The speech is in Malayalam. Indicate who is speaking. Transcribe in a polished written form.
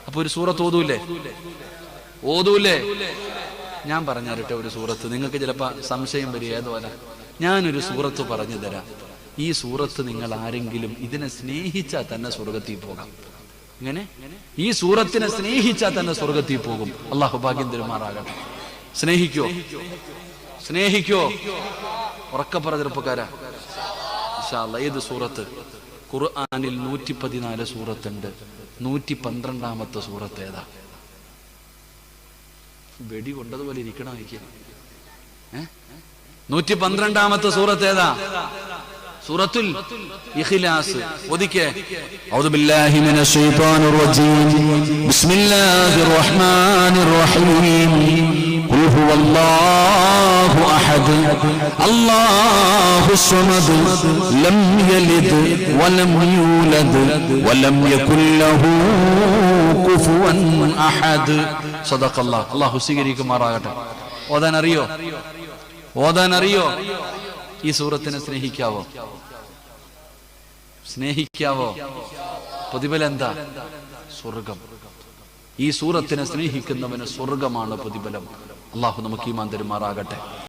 Speaker 1: അപ്പൊ ഒരു സൂറത്ത് ഓതൂലേ? ഞാൻ പറഞ്ഞു തരട്ടെ ഒരു സൂറത്ത്. നിങ്ങൾക്ക് ചിലപ്പോ സംശയം വരും ഏതുപോലെ. ഞാനൊരു സൂറത്ത് പറഞ്ഞു തരാം. ഈ സൂറത്ത് നിങ്ങൾ ആരെങ്കിലും ഇതിനെ സ്നേഹിച്ചാൽ തന്നെ സ്വർഗത്തിൽ പോകാം. ഇങ്ങനെ ഈ സൂറത്തിനെ സ്നേഹിച്ചാൽ തന്നെ സ്വർഗത്തിൽ പോകും. അള്ളാഹു ഭാഗ്യം തരുമാറാകട്ടെ. സ്നേഹിക്കോ? ഉറക്കെ പറ ചെറുപ്പക്കാരാ. ഇൻഷാ അല്ലാഹ്. ഏത് സൂറത്ത്? ഖുർആനിൽ 114 സൂറത്തുണ്ട്. 112ാമത്തെ സൂറത്ത് ഏതാ? വെടി കൊണ്ടതുപോലെ ഇരിക്കണം. 112ാമത്തെ സൂറത്ത് ഏതാ? സൂറത്തുൽ ഇഖ്ലാസ്. ഒദിക്കേ.
Speaker 2: അഊദു ബില്ലാഹി മിനശ് ശൈത്വാനിർ റജീം. ബിസ്മില്ലാഹിർ റഹ്മാനിർ റഹീം. ഖുൽ ഹുവല്ലാഹു അഹദ് അല്ലാഹുസ് സമദ് ലം യലിദ് വലം യൂലദ് വലം യകുൽ ലഹു കുഫുവൻ അഹദ്.
Speaker 1: സദഖല്ലാഹ്. അല്ലാഹു സ്വീകരിക്കുമാറാകട്ടെ. ഓതാൻ അറിയോ? ഈ സൂറത്തിനെ സ്നേഹിക്കാവോ? പ്രതിഫലം എന്താ? സ്വർഗം. ഈ സൂറത്തിനെ സ്നേഹിക്കുന്നവന് സ്വർഗമാണ് പ്രതിഫലം. അള്ളാഹു നമുക്ക് ഈമാൻ തരുമാറാകട്ടെ.